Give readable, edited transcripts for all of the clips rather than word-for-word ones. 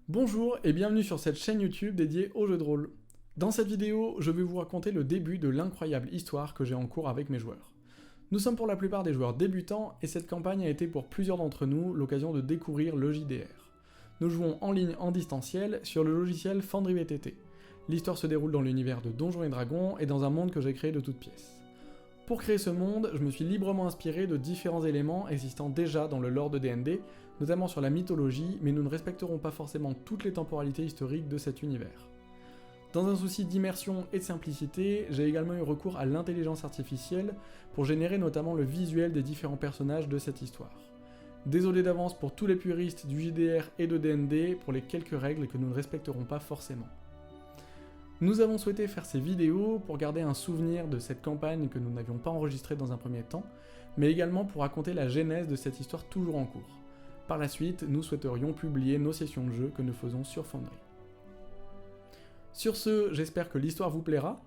Bonjour et bienvenue sur cette chaîne YouTube dédiée aux jeux de rôle. Dans cette vidéo, je vais vous raconter le début de l'incroyable histoire que j'ai en cours avec mes joueurs. Nous sommes pour la plupart des joueurs débutants et cette campagne a été pour plusieurs d'entre nous l'occasion de découvrir le JDR. Nous jouons en ligne en distanciel sur le logiciel Foundry VTT. L'histoire se déroule dans l'univers de Donjons et Dragons et dans un monde que j'ai créé de toutes pièces. Pour créer ce monde, je me suis librement inspiré de différents éléments existant déjà dans le lore de D&D, notamment sur la mythologie, mais nous ne respecterons pas forcément toutes les temporalités historiques de cet univers. Dans un souci d'immersion et de simplicité, j'ai également eu recours à l'intelligence artificielle pour générer notamment le visuel des différents personnages de cette histoire. Désolé d'avance pour tous les puristes du JDR et de D&D pour les quelques règles que nous ne respecterons pas forcément. Nous avons souhaité faire ces vidéos pour garder un souvenir de cette campagne que nous n'avions pas enregistrée dans un premier temps, mais également pour raconter la genèse de cette histoire toujours en cours. Par la suite, nous souhaiterions publier nos sessions de jeu que nous faisons sur Foundry. Sur ce, j'espère que l'histoire vous plaira,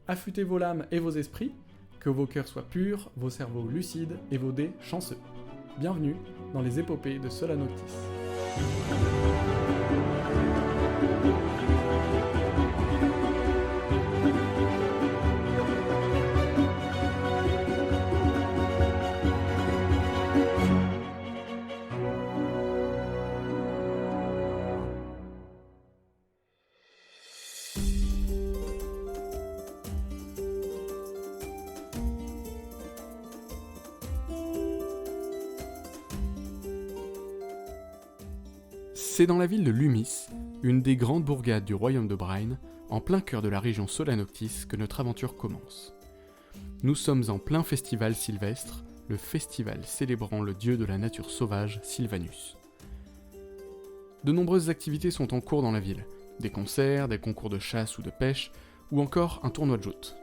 affûtez vos lames et vos esprits, que vos cœurs soient purs, vos cerveaux lucides et vos dés chanceux. Bienvenue dans les épopées de Sola Noctis. C'est dans la ville de Lumis, une des grandes bourgades du royaume de Brine, en plein cœur de la région Sola Noctis, que notre aventure commence. Nous sommes en plein festival sylvestre, le festival célébrant le dieu de la nature sauvage, Sylvanus. De nombreuses activités sont en cours dans la ville, des concerts, des concours de chasse ou de pêche, ou encore un tournoi de joute.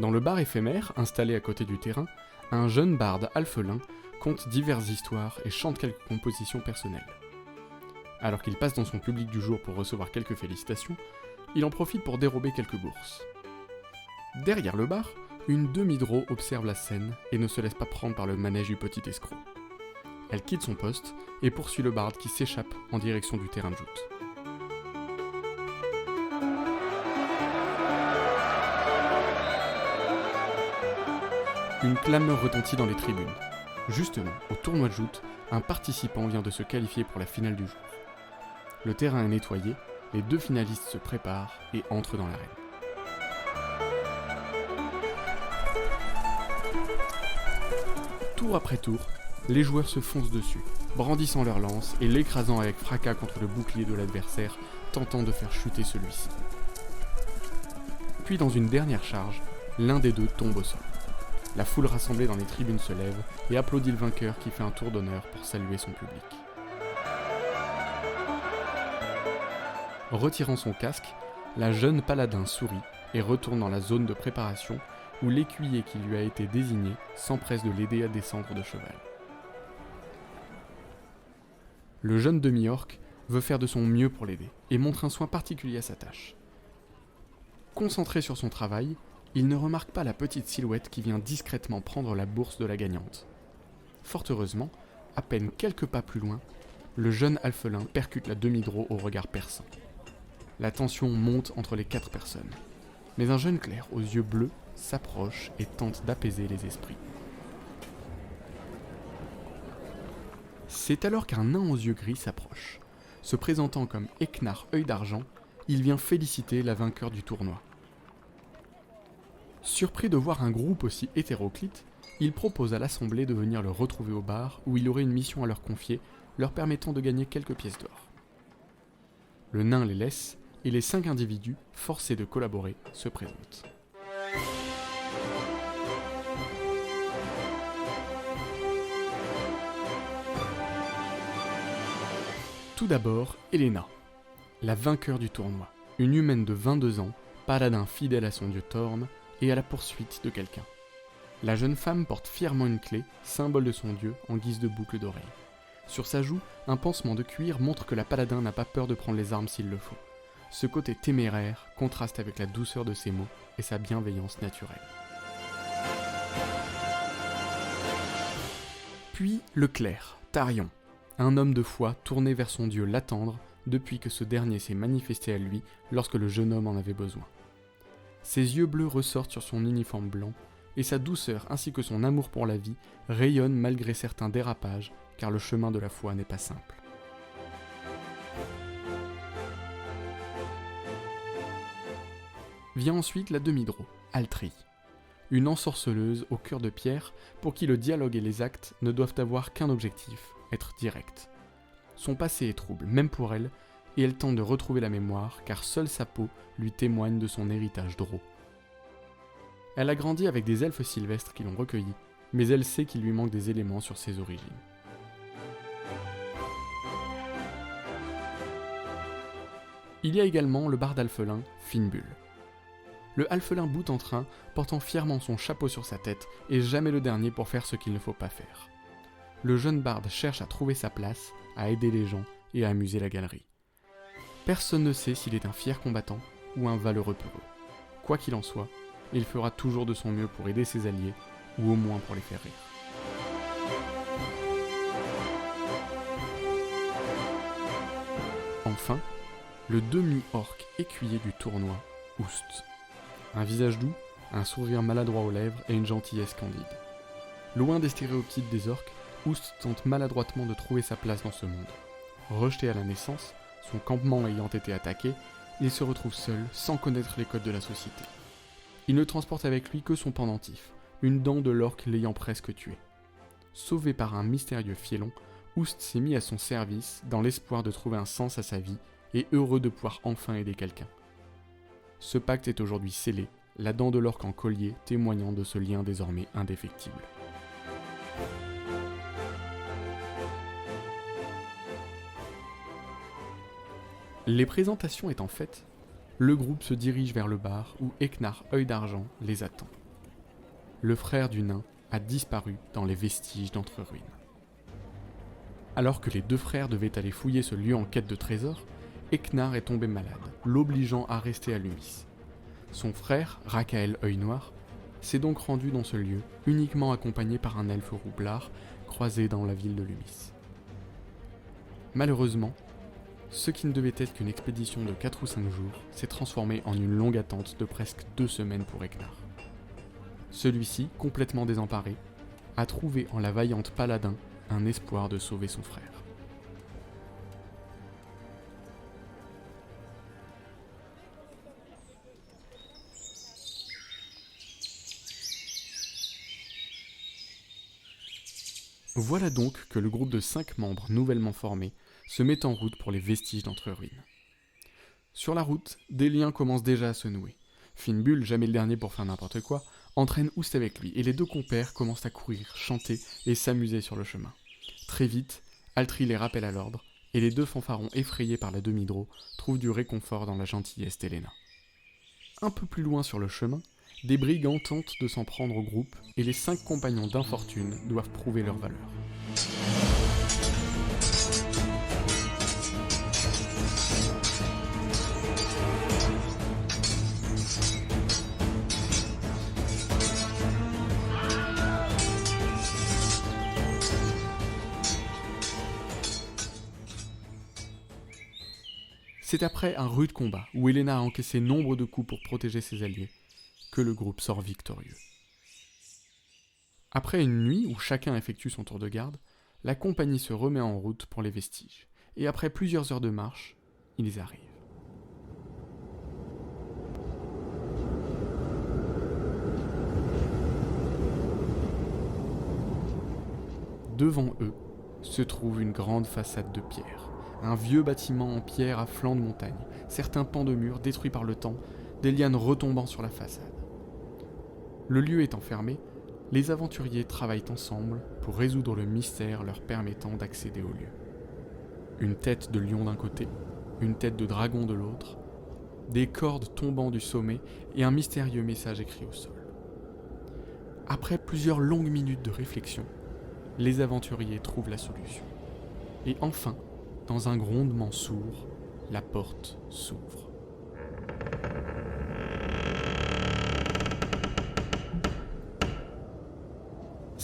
Dans le bar éphémère, installé à côté du terrain, un jeune barde alphelin conte diverses histoires et chante quelques compositions personnelles. Alors qu'il passe dans son public du jour pour recevoir quelques félicitations, il en profite pour dérober quelques bourses. Derrière le bar, une demi-drô observe la scène et ne se laisse pas prendre par le manège du petit escroc. Elle quitte son poste et poursuit le barde qui s'échappe en direction du terrain de joute. Une clameur retentit dans les tribunes. Justement, au tournoi de joute, un participant vient de se qualifier pour la finale du jour. Le terrain est nettoyé, les deux finalistes se préparent et entrent dans l'arène. Tour après tour, les joueurs se foncent dessus, brandissant leurs lances et l'écrasant avec fracas contre le bouclier de l'adversaire, tentant de faire chuter celui-ci. Puis dans une dernière charge, l'un des deux tombe au sol. La foule rassemblée dans les tribunes se lève et applaudit le vainqueur qui fait un tour d'honneur pour saluer son public. Retirant son casque, la jeune paladin sourit et retourne dans la zone de préparation où l'écuyer qui lui a été désigné s'empresse de l'aider à descendre de cheval. Le jeune demi-orc veut faire de son mieux pour l'aider et montre un soin particulier à sa tâche. Concentré sur son travail, il ne remarque pas la petite silhouette qui vient discrètement prendre la bourse de la gagnante. Fort heureusement, à peine quelques pas plus loin, le jeune alphelin percute la demi-drô au regard perçant. La tension monte entre les quatre personnes, mais un jeune clerc aux yeux bleus s'approche et tente d'apaiser les esprits. C'est alors qu'un nain aux yeux gris s'approche. Se présentant comme Eknar œil d'argent, il vient féliciter la vainqueur du tournoi. Surpris de voir un groupe aussi hétéroclite, il propose à l'assemblée de venir le retrouver au bar où il aurait une mission à leur confier, leur permettant de gagner quelques pièces d'or. Le nain les laisse et les 5 individus, forcés de collaborer, se présentent. Tout d'abord, Elena, la vainqueur du tournoi, une humaine de 22 ans, paladin fidèle à son dieu Thorn, et à la poursuite de quelqu'un. La jeune femme porte fièrement une clé, symbole de son dieu, en guise de boucle d'oreille. Sur sa joue, un pansement de cuir montre que la paladin n'a pas peur de prendre les armes s'il le faut. Ce côté téméraire contraste avec la douceur de ses mots et sa bienveillance naturelle. Puis le clerc, Tarion, un homme de foi tourné vers son Dieu l'attendre depuis que ce dernier s'est manifesté à lui lorsque le jeune homme en avait besoin. Ses yeux bleus ressortent sur son uniforme blanc, et sa douceur ainsi que son amour pour la vie rayonnent malgré certains dérapages, car le chemin de la foi n'est pas simple. Vient ensuite la demi-drô, Altri, une ensorceleuse au cœur de pierre pour qui le dialogue et les actes ne doivent avoir qu'un objectif, être direct. Son passé est trouble, même pour elle, et elle tente de retrouver la mémoire car seule sa peau lui témoigne de son héritage drô. Elle a grandi avec des elfes sylvestres qui l'ont recueillie, mais elle sait qu'il lui manque des éléments sur ses origines. Il y a également le barde alphelin, Finnbull. Le alphelin bout en train, portant fièrement son chapeau sur sa tête, est jamais le dernier pour faire ce qu'il ne faut pas faire. Le jeune barde cherche à trouver sa place, à aider les gens et à amuser la galerie. Personne ne sait s'il est un fier combattant ou un valeureux peureux. Quoi qu'il en soit, il fera toujours de son mieux pour aider ses alliés, ou au moins pour les faire rire. Enfin, le demi-orc écuyer du tournoi, Oust. Un visage doux, un sourire maladroit aux lèvres et une gentillesse candide. Loin des stéréotypes des orques, Oust tente maladroitement de trouver sa place dans ce monde. Rejeté à la naissance, son campement ayant été attaqué, il se retrouve seul, sans connaître les codes de la société. Il ne transporte avec lui que son pendentif, une dent de l'orque l'ayant presque tué. Sauvé par un mystérieux fielon, Oust s'est mis à son service dans l'espoir de trouver un sens à sa vie et heureux de pouvoir enfin aider quelqu'un. Ce pacte est aujourd'hui scellé, la dent de l'orque en collier témoignant de ce lien désormais indéfectible. Les présentations étant faites, le groupe se dirige vers le bar où Eknar Œil d'Argent les attend. Le frère du nain a disparu dans les vestiges d'Entre-Ruines. Alors que les deux frères devaient aller fouiller ce lieu en quête de trésors, Eknar est tombé malade, l'obligeant à rester à Lumis. Son frère, Rakael Œil Noir, s'est donc rendu dans ce lieu, uniquement accompagné par un elfe roublard croisé dans la ville de Lumis. Malheureusement, ce qui ne devait être qu'une expédition de 4 ou 5 jours s'est transformé en une longue attente de presque 2 semaines pour Eknar. Celui-ci, complètement désemparé, a trouvé en la vaillante paladin un espoir de sauver son frère. Voilà donc que le groupe de 5 membres nouvellement formés se met en route pour les vestiges d'Entre-Ruines. Sur la route, des liens commencent déjà à se nouer. Finnbull, jamais le dernier pour faire n'importe quoi, entraîne Oust avec lui et les deux compères commencent à courir, chanter et s'amuser sur le chemin. Très vite, Altri les rappelle à l'ordre et les deux fanfarons effrayés par la demi-drô trouvent du réconfort dans la gentillesse d'Helena. Un peu plus loin sur le chemin, des brigands tentent de s'en prendre au groupe et les 5 compagnons d'infortune doivent prouver leur valeur. C'est après un rude combat, où Helena a encaissé nombre de coups pour protéger ses alliés, que le groupe sort victorieux. Après une nuit où chacun effectue son tour de garde, la compagnie se remet en route pour les vestiges, et après plusieurs heures de marche, ils arrivent. Devant eux se trouve une grande façade de pierre. Un vieux bâtiment en pierre à flanc de montagne, certains pans de murs détruits par le temps, des lianes retombant sur la façade. Le lieu étant fermé, les aventuriers travaillent ensemble pour résoudre le mystère leur permettant d'accéder au lieu. Une tête de lion d'un côté, une tête de dragon de l'autre, des cordes tombant du sommet et un mystérieux message écrit au sol. Après plusieurs longues minutes de réflexion, les aventuriers trouvent la solution. Et enfin, dans un grondement sourd, la porte s'ouvre.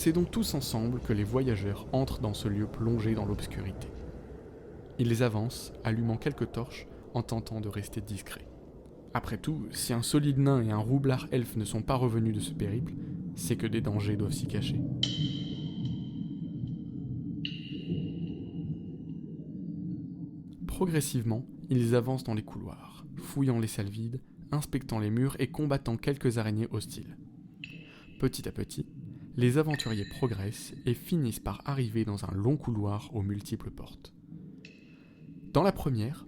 C'est donc tous ensemble que les voyageurs entrent dans ce lieu plongé dans l'obscurité. Ils avancent, allumant quelques torches en tentant de rester discrets. Après tout, si un solide nain et un roublard elfe ne sont pas revenus de ce périple, c'est que des dangers doivent s'y cacher. Progressivement, ils avancent dans les couloirs, fouillant les salles vides, inspectant les murs et combattant quelques araignées hostiles. Petit à petit, les aventuriers progressent et finissent par arriver dans un long couloir aux multiples portes. Dans la première,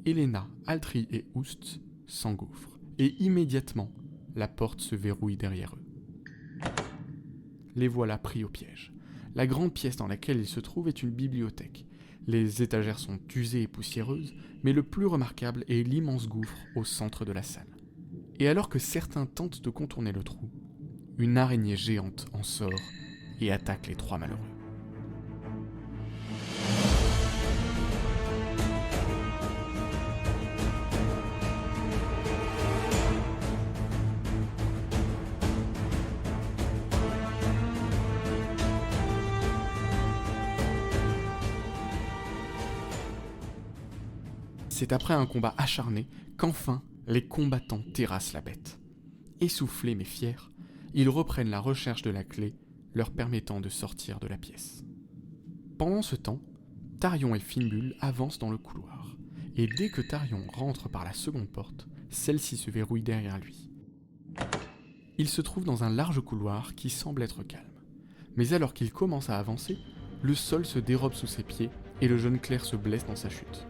Elena, Altri et Oust s'engouffrent, et immédiatement, la porte se verrouille derrière eux. Les voilà pris au piège. La grande pièce dans laquelle ils se trouvent est une bibliothèque. Les étagères sont usées et poussiéreuses, mais le plus remarquable est l'immense gouffre au centre de la salle. Et alors que certains tentent de contourner le trou, une araignée géante en sort et attaque les trois malheureux. C'est après un combat acharné qu'enfin les combattants terrassent la bête. Essoufflés mais fiers, ils reprennent la recherche de la clé, leur permettant de sortir de la pièce. Pendant ce temps, Tarion et Fimbul avancent dans le couloir, et dès que Tarion rentre par la seconde porte, celle-ci se verrouille derrière lui. Il se trouve dans un large couloir qui semble être calme. Mais alors qu'il commence à avancer, le sol se dérobe sous ses pieds et le jeune clerc se blesse dans sa chute.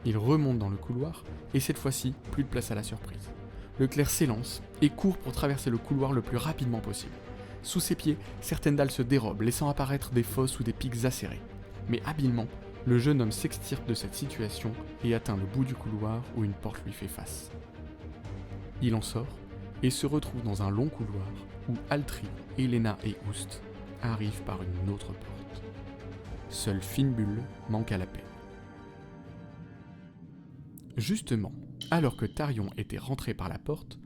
Il remonte dans le couloir, et cette fois-ci, plus de place à la surprise. Le clerc s'élance et court pour traverser le couloir le plus rapidement possible. Sous ses pieds, certaines dalles se dérobent, laissant apparaître des fosses ou des pics acérés. Mais habilement, le jeune homme s'extirpe de cette situation et atteint le bout du couloir où une porte lui fait face. Il en sort et se retrouve dans un long couloir où Altri, Elena et Oust arrivent par une autre porte. Seul Fimbul manque à l'appel. Justement, alors que Tarion était rentré par la porte,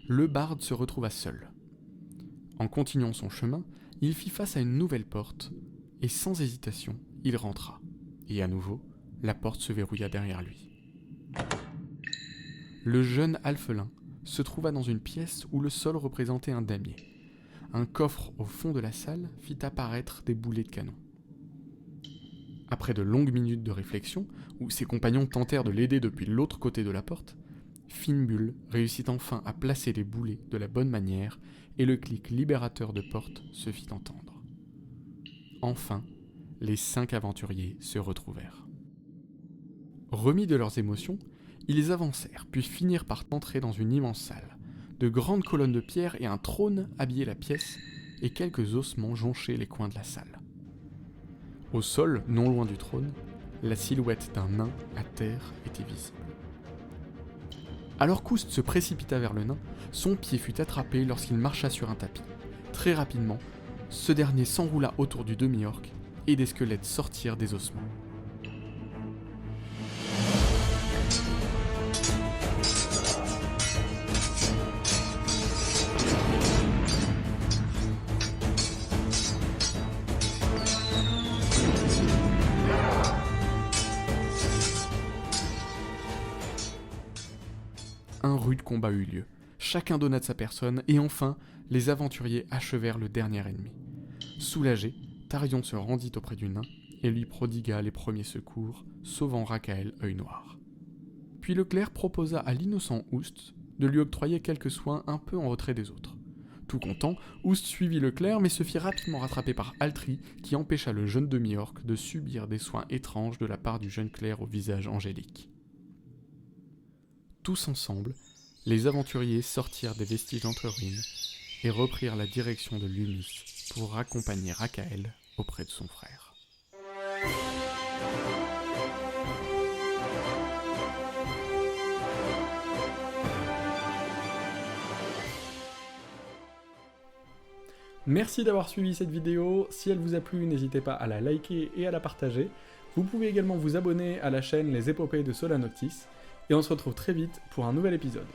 le barde se retrouva seul. En continuant son chemin, il fit face à une nouvelle porte, et sans hésitation, il rentra. Et à nouveau, la porte se verrouilla derrière lui. Le jeune alphelin se trouva dans une pièce où le sol représentait un damier. Un coffre au fond de la salle fit apparaître des boulets de canon. Après de longues minutes de réflexion, où ses compagnons tentèrent de l'aider depuis l'autre côté de la porte, Fimbul réussit enfin à placer les boulets de la bonne manière et le clic libérateur de porte se fit entendre. Enfin, les 5 aventuriers se retrouvèrent. Remis de leurs émotions, ils avancèrent puis finirent par entrer dans une immense salle. De grandes colonnes de pierre et un trône habillaient la pièce et quelques ossements jonchaient les coins de la salle. Au sol, non loin du trône, la silhouette d'un nain à terre était visible. Alors qu'Oust se précipita vers le nain, son pied fut attrapé lorsqu'il marcha sur un tapis. Très rapidement, ce dernier s'enroula autour du demi-orc et des squelettes sortirent des ossements. Un rude combat eut lieu. Chacun donna de sa personne, et enfin, les aventuriers achevèrent le dernier ennemi. Soulagé, Tarion se rendit auprès du nain et lui prodigua les premiers secours, sauvant Rakael œil noir. Puis le clerc proposa à l'innocent Oust de lui octroyer quelques soins un peu en retrait des autres. Tout content, Oust suivit le clerc mais se fit rapidement rattraper par Altri qui empêcha le jeune demi-orc de subir des soins étranges de la part du jeune clerc au visage angélique. Tous ensemble, les aventuriers sortirent des vestiges entre ruines et reprirent la direction de Lumis pour accompagner Rakael auprès de son frère. Merci d'avoir suivi cette vidéo. Si elle vous a plu, n'hésitez pas à la liker et à la partager. Vous pouvez également vous abonner à la chaîne Les Épopées de Solanoctis. Et on se retrouve très vite pour un nouvel épisode.